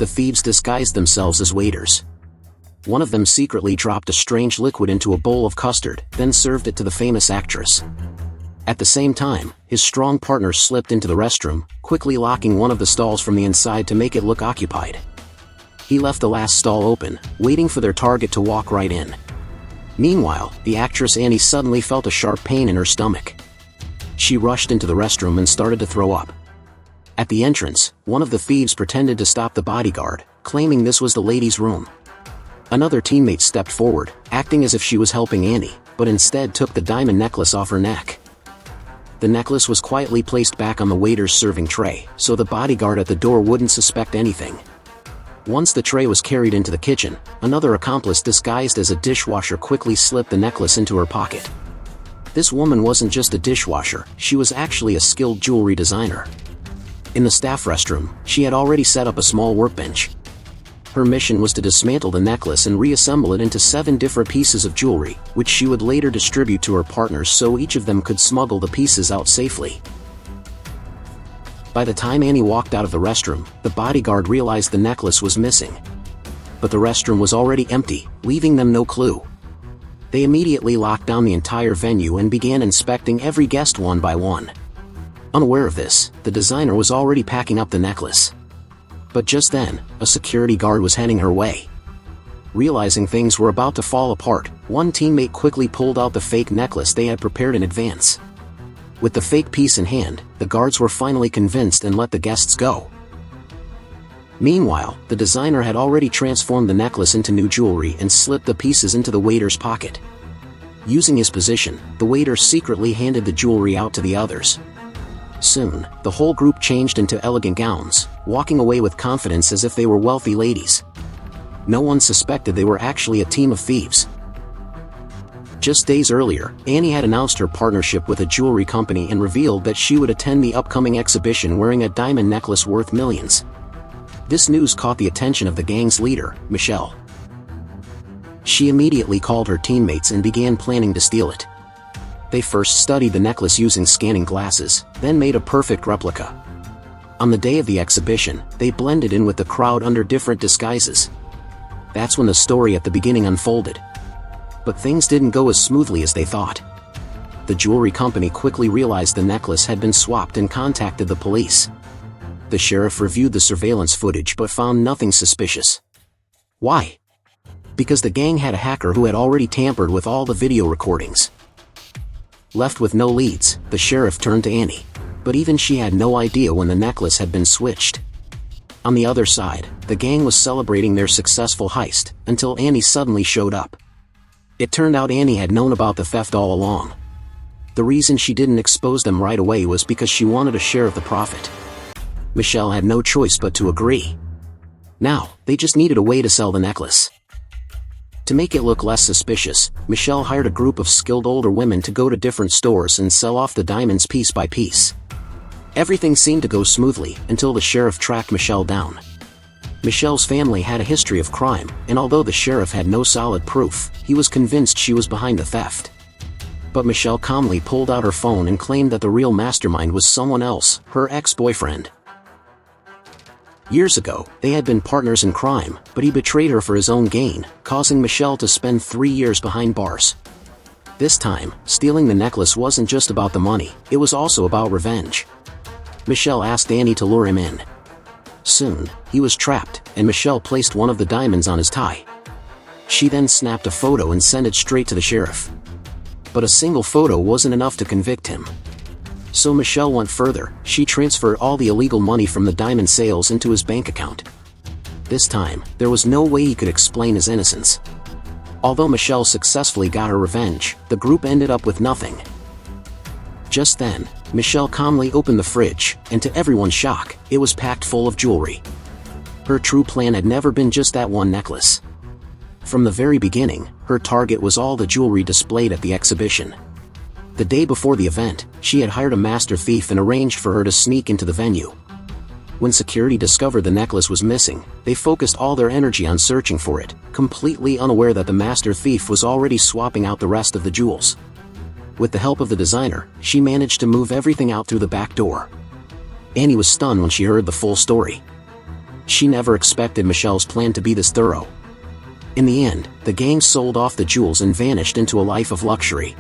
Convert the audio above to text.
the thieves disguised themselves as waiters. One of them secretly dropped a strange liquid into a bowl of custard, then served it to the famous actress. At the same time, his strong partner slipped into the restroom, quickly locking one of the stalls from the inside to make it look occupied. He left the last stall open, waiting for their target to walk right in. Meanwhile, the actress Annie suddenly felt a sharp pain in her stomach. She rushed into the restroom and started to throw up. At the entrance, one of the thieves pretended to stop the bodyguard, claiming this was the lady's room. Another teammate stepped forward, acting as if she was helping Annie, but instead took the diamond necklace off her neck. The necklace was quietly placed back on the waiter's serving tray, so the bodyguard at the door wouldn't suspect anything. Once the tray was carried into the kitchen, another accomplice disguised as a dishwasher quickly slipped the necklace into her pocket. This woman wasn't just a dishwasher, she was actually a skilled jewelry designer. In the staff restroom, she had already set up a small workbench. Her mission was to dismantle the necklace and reassemble it into 7 different pieces of jewelry, which she would later distribute to her partners so each of them could smuggle the pieces out safely. By the time Annie walked out of the restroom, the bodyguard realized the necklace was missing. But the restroom was already empty, leaving them no clue. They immediately locked down the entire venue and began inspecting every guest one by one. Unaware of this, the designer was already packing up the necklace. But just then, a security guard was heading her way. Realizing things were about to fall apart, one teammate quickly pulled out the fake necklace they had prepared in advance. With the fake piece in hand, the guards were finally convinced and let the guests go. Meanwhile, the designer had already transformed the necklace into new jewelry and slipped the pieces into the waiter's pocket. Using his position, the waiter secretly handed the jewelry out to the others. Soon, the whole group changed into elegant gowns, walking away with confidence as if they were wealthy ladies. No one suspected they were actually a team of thieves. Just days earlier, Annie had announced her partnership with a jewelry company and revealed that she would attend the upcoming exhibition wearing a diamond necklace worth millions. This news caught the attention of the gang's leader, Michelle. She immediately called her teammates and began planning to steal it. They first studied the necklace using scanning glasses, then made a perfect replica. On the day of the exhibition, they blended in with the crowd under different disguises. That's when the story at the beginning unfolded. But things didn't go as smoothly as they thought. The jewelry company quickly realized the necklace had been swapped and contacted the police. The sheriff reviewed the surveillance footage but found nothing suspicious. Why? Because the gang had a hacker who had already tampered with all the video recordings. Left with no leads, the sheriff turned to Annie. But even she had no idea when the necklace had been switched. On the other side, the gang was celebrating their successful heist, until Annie suddenly showed up. It turned out Annie had known about the theft all along. The reason she didn't expose them right away was because she wanted a share of the profit. Michelle had no choice but to agree. Now, they just needed a way to sell the necklace. To make it look less suspicious, Michelle hired a group of skilled older women to go to different stores and sell off the diamonds piece by piece. Everything seemed to go smoothly until the sheriff tracked Michelle down. Michelle's family had a history of crime, and although the sheriff had no solid proof, he was convinced she was behind the theft. But Michelle calmly pulled out her phone and claimed that the real mastermind was someone else, her ex-boyfriend. Years ago, they had been partners in crime, but he betrayed her for his own gain, causing Michelle to spend 3 years behind bars. This time, stealing the necklace wasn't just about the money, it was also about revenge. Michelle asked Annie to lure him in. Soon, he was trapped, and Michelle placed one of the diamonds on his tie. She then snapped a photo and sent it straight to the sheriff. But a single photo wasn't enough to convict him. So Michelle went further, she transferred all the illegal money from the diamond sales into his bank account. This time, there was no way he could explain his innocence. Although Michelle successfully got her revenge, the group ended up with nothing. Just then, Michelle calmly opened the fridge, and to everyone's shock, it was packed full of jewelry. Her true plan had never been just that one necklace. From the very beginning, her target was all the jewelry displayed at the exhibition. The day before the event, she had hired a master thief and arranged for her to sneak into the venue. When security discovered the necklace was missing, they focused all their energy on searching for it, completely unaware that the master thief was already swapping out the rest of the jewels. With the help of the designer, she managed to move everything out through the back door. Annie was stunned when she heard the full story. She never expected Michelle's plan to be this thorough. In the end, the gang sold off the jewels and vanished into a life of luxury.